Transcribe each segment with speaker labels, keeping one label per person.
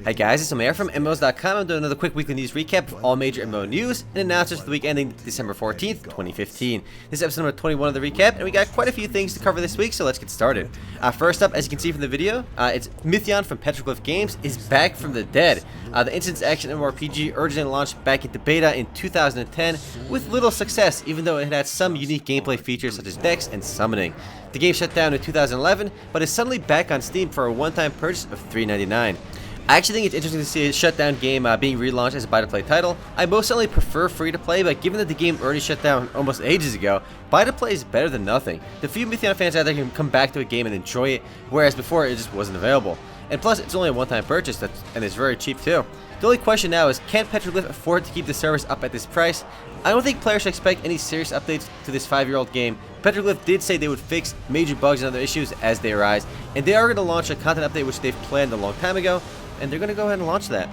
Speaker 1: Hi guys, it's Omer from MMOs.com. I'm doing another quick weekly news recap of all major MMO news and announcements for the week ending December 14th, 2015. This is episode number 21 of the recap, and we got quite a few things to cover this week, so let's get started. First up, as you can see from the video, it's Mytheon from Petroglyph Games is back from the dead. The instance action MMORPG originally launched back into beta in 2010 with little success, even though it had some unique gameplay features such as decks and summoning. The game shut down in 2011, but is suddenly back on Steam for a one-time purchase of $3.99. I actually think it's interesting to see a shutdown game being relaunched as a buy-to-play title. I most certainly prefer free-to-play, but given that the game already shut down almost ages ago, buy-to-play is better than nothing. The few Mytheon fans out there can come back to a game and enjoy it, whereas before it just wasn't available. And plus, it's only a one-time purchase, and it's very cheap too. The only question now is, can Petroglyph afford to keep the service up at this price? I don't think players should expect any serious updates to this 5-year-old game. Petroglyph did say they would fix major bugs and other issues as they arise, and they are going to launch a content update which they've planned a long time ago, and they're going to go ahead and launch that.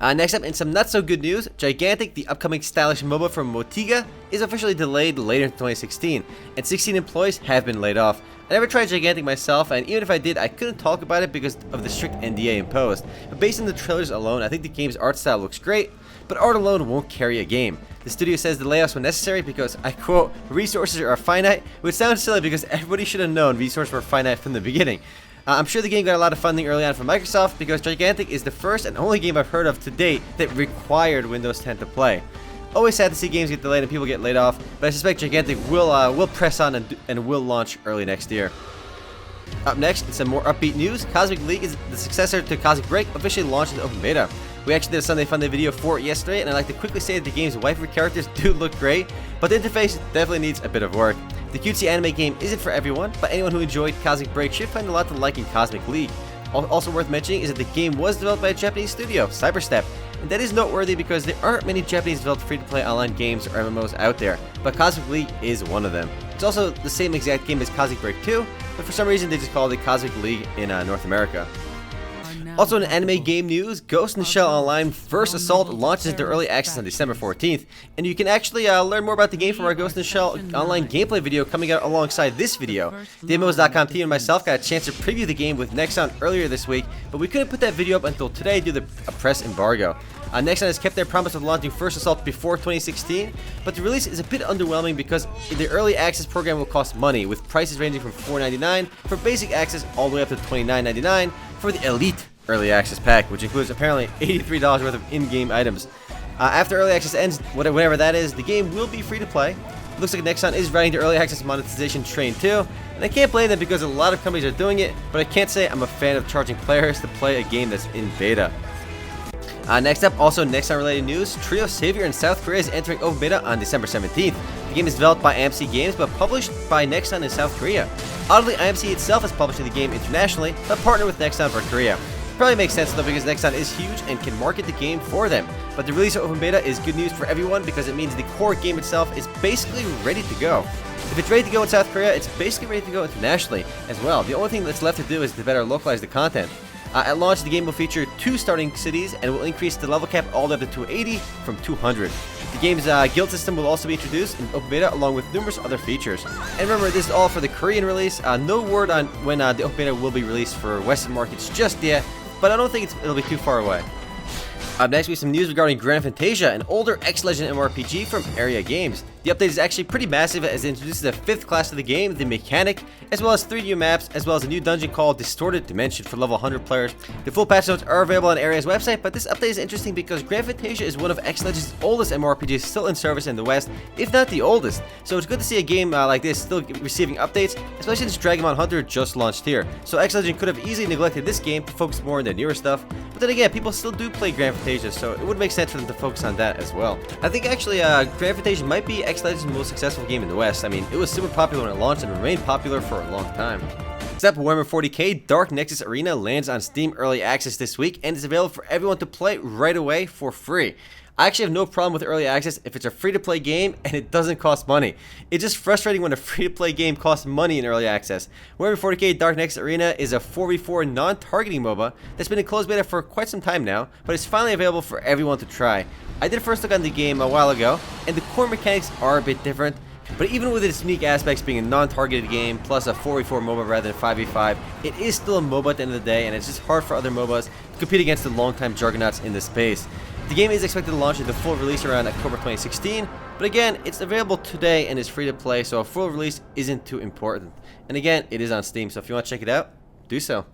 Speaker 1: Next up, in some not so good news, Gigantic, the upcoming stylish MOBA from Motiga, is officially delayed later in 2016, and 16 employees have been laid off. I never tried Gigantic myself, and even if I did, I couldn't talk about it because of the strict NDA imposed. But based on the trailers alone, I think the game's art style looks great, but art alone won't carry a game. The studio says the layoffs were necessary because, I quote, resources are finite, which sounds silly because everybody should have known resources were finite from the beginning. I'm sure the game got a lot of funding early on from Microsoft because Gigantic is the first and only game I've heard of to date that required Windows 10 to play. Always sad to see games get delayed and people get laid off, but I suspect Gigantic will press on and will launch early next year. Up next, some more upbeat news. Cosmic League is the successor to Cosmic Break, officially launched in open beta. We actually did a Sunday Funday video for it yesterday, and I'd like to quickly say that the game's waifu characters do look great, but the interface definitely needs a bit of work. The cutesy anime game isn't for everyone, but anyone who enjoyed Cosmic Break should find a lot to like in Cosmic League. Also worth mentioning is that the game was developed by a Japanese studio, Cyberstep, and that is noteworthy because there aren't many Japanese developed free-to-play online games or MMOs out there, but Cosmic League is one of them. It's also the same exact game as Cosmic Break 2, but for some reason they just called it Cosmic League in North America. Also in anime game news, Ghost in the Shell Online First Assault launches into early access on December 14th, and you can actually learn more about the game from our Ghost in the Shell Online gameplay video coming out alongside this video. The MMOs.com team and myself got a chance to preview the game with Nexus earlier this week, but we couldn't put that video up until today due to a press embargo. Nexus has kept their promise of launching First Assault before 2016, but the release is a bit underwhelming because the early access program will cost money, with prices ranging from $4.99 for basic access all the way up to $29.99 for the Elite Early Access Pack, which includes apparently $83 worth of in-game items. After Early Access ends, whatever that is, the game will be free to play. It looks like Nexus is riding the Early Access monetization train too, and I can't blame them because a lot of companies are doing it, but I can't say I'm a fan of charging players to play a game that's in beta. Next up, also Nexus related news, Trio Savior in South Korea is entering open beta on December 17th. The game is developed by IMC Games but published by Nexus in South Korea. Oddly, IMC itself is publishing the game internationally but partnered with Nexus for Korea. Probably makes sense though because Nexus is huge and can market the game for them. But the release of open beta is good news for everyone because it means the core game itself is basically ready to go. If it's ready to go in South Korea, it's basically ready to go internationally as well. The only thing that's left to do is to better localize the content. At launch, the game will feature 2 starting cities and will increase the level cap all the way up to 280 from 200. The game's guild system will also be introduced in open beta along with numerous other features. And remember, this is all for the Korean release. No word on when the open beta will be released for Western markets just yet, but I don't think it'll be too far away. Up next, we have some news regarding Fantasia, an older X-Legend MMORPG from Area Games. The update is actually pretty massive as it introduces the 5th class of the game, the Mechanic, as well as 3 new maps, as well as a new dungeon called Distorted Dimension for level 100 players. The full patch notes are available on Area's website, but this update is interesting because Fantasia is one of X-Legend's oldest MMORPGs still in service in the West, if not the oldest. So it's good to see a game like this still receiving updates, especially since Dragonmon Hunter just launched here. So X-Legend could have easily neglected this game to focus more on the newer stuff, but then again, people still do play Fantasia, so it would make sense for them to focus on that as well. I think actually Fantasia might be X-Legend's most successful game in the West. I mean, it was super popular when it launched and remained popular for a long time. Next up, Warhammer 40k Dark Nexus Arena lands on Steam Early Access this week and is available for everyone to play right away for free. I actually have no problem with Early Access if it's a free-to-play game and it doesn't cost money. It's just frustrating when a free-to-play game costs money in Early Access. Warhammer 40k Dark Nexus Arena is a 4v4 non-targeting MOBA that's been in closed beta for quite some time now, but it's finally available for everyone to try. I did a first look on the game a while ago, and the core mechanics are a bit different, But even with its unique aspects being a non-targeted game, plus a 4v4 MOBA rather than 5v5, it is still a MOBA at the end of the day, and it's just hard for other MOBAs to compete against the longtime juggernauts in this space. The game is expected to launch into full release around October 2016, but again, it's available today and is free to play, so a full release isn't too important. And again, it is on Steam, so if you want to check it out, do so.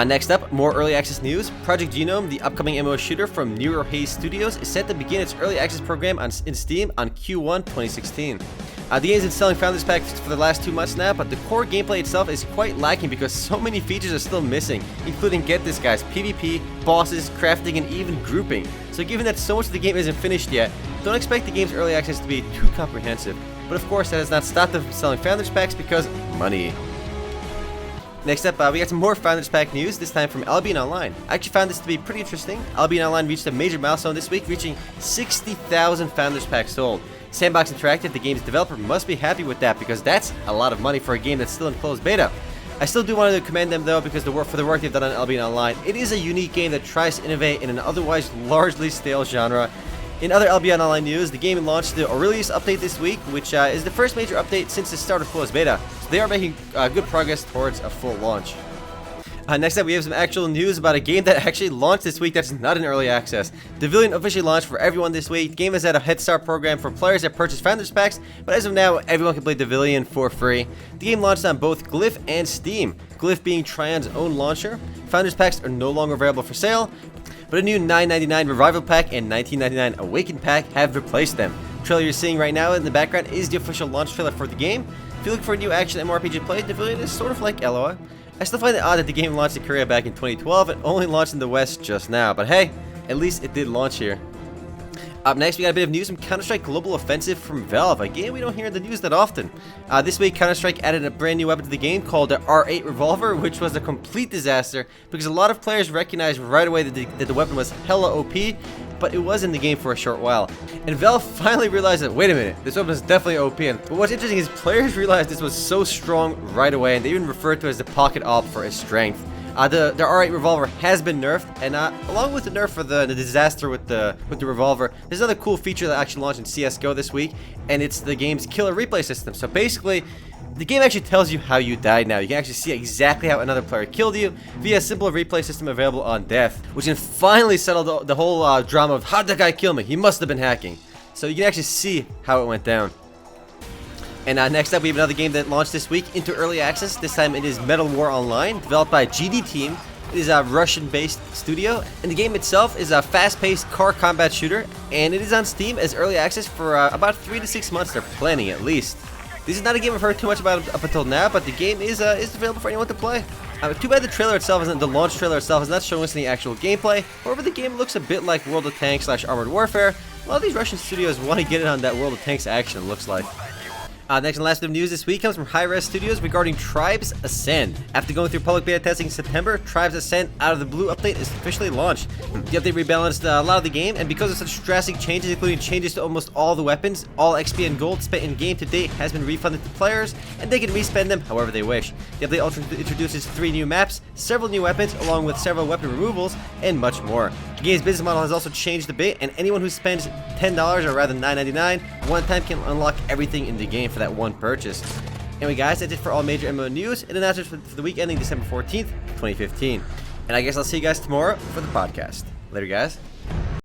Speaker 1: Next up, more early access news. Project Genom, the upcoming MMO shooter from Nero Hayes Studios, is set to begin its early access program in Steam on Q1 2016. The game has been selling Founders Packs for the last 2 months now, but the core gameplay itself is quite lacking because so many features are still missing, including, get this guys, PvP, bosses, crafting, and even grouping. So given that so much of the game isn't finished yet, don't expect the game's early access to be too comprehensive. But of course, that has not stopped them from selling Founders Packs because money. Next up, we got some more Founders Pack news, this time from Albion Online. I actually found this to be pretty interesting. Albion Online reached a major milestone this week, reaching 60,000 Founders Packs sold. Sandbox Interactive, the game's developer, must be happy with that because that's a lot of money for a game that's still in closed beta. I still do want to commend them though because for the work they've done on Albion Online. It is a unique game that tries to innovate in an otherwise largely stale genre. In other Albion Online news, the game launched the Aurelius update this week, which is the first major update since the start of closed beta. So they are making good progress towards a full launch. Next up, we have some actual news about a game that actually launched this week that's not in early access. Devilian officially launched for everyone this week. The game has had a head start program for players that purchase Founders Packs, but as of now, everyone can play Devilian for free. The game launched on both Glyph and Steam, Glyph being Trion's own launcher. Founders Packs are no longer available for sale, but a new $9.99 Revival Pack and $19.99 Awaken Pack have replaced them. The trailer you're seeing right now in the background is the official launch trailer for the game. If you're looking for a new action MMORPG to play, Devilian is sort of like LOA. I still find it odd that the game launched in Korea back in 2012 and only launched in the West just now, but hey, at least it did launch here. Up next, we got a bit of news from Counter-Strike Global Offensive from Valve, a game we don't hear in the news that often. This week, Counter-Strike added a brand new weapon to the game called the R8 Revolver, which was a complete disaster because a lot of players recognized right away that the weapon was hella OP, but it was in the game for a short while. And Valve finally realized that, wait a minute, this weapon is definitely OP. But what's interesting is players realized this was so strong right away, and they even referred to it as the Pocket Op for its strength. The R8 Revolver has been nerfed, and along with the nerf for the disaster with the revolver, there's another cool feature that actually launched in CSGO this week, and it's the game's killer replay system. So basically, the game actually tells you how you died now. You can actually see exactly how another player killed you via a simple replay system available on Death, which can finally settle the whole drama of how did that guy kill me? He must have been hacking. So you can actually see how it went down. And next up, we have another game that launched this week into early access. This time it is Metal War Online, developed by GD Team. It is a Russian-based studio, and the game itself is a fast-paced car combat shooter, and it is on Steam as early access for about 3 to 6 months. They're planning at least. This is not a game I've heard too much about up until now, but the game is available for anyone to play. Too bad the trailer itself the launch trailer itself is not showing us any actual gameplay. However, the game looks a bit like World of Tanks / Armored Warfare. A lot of these Russian studios want to get it on that World of Tanks action, it looks like. Next and last bit of news this week comes from Hi-Res Studios regarding Tribes Ascend. After going through public beta testing in September, Tribes Ascend Out of the Blue update is officially launched. The update rebalanced a lot of the game, and because of such drastic changes, including changes to almost all the weapons, all XP and gold spent in game to date has been refunded to players, and they can respend them however they wish. The update also introduces 3 new maps, several new weapons, along with several weapon removals, and much more. The game's business model has also changed a bit, and anyone who spends $10, or rather $9.99, one time can unlock everything in the game for that one purchase. Anyway guys, that's it for all major MMO news and announcements for the week ending December 14th, 2015. And I guess I'll see you guys tomorrow for the podcast. Later guys.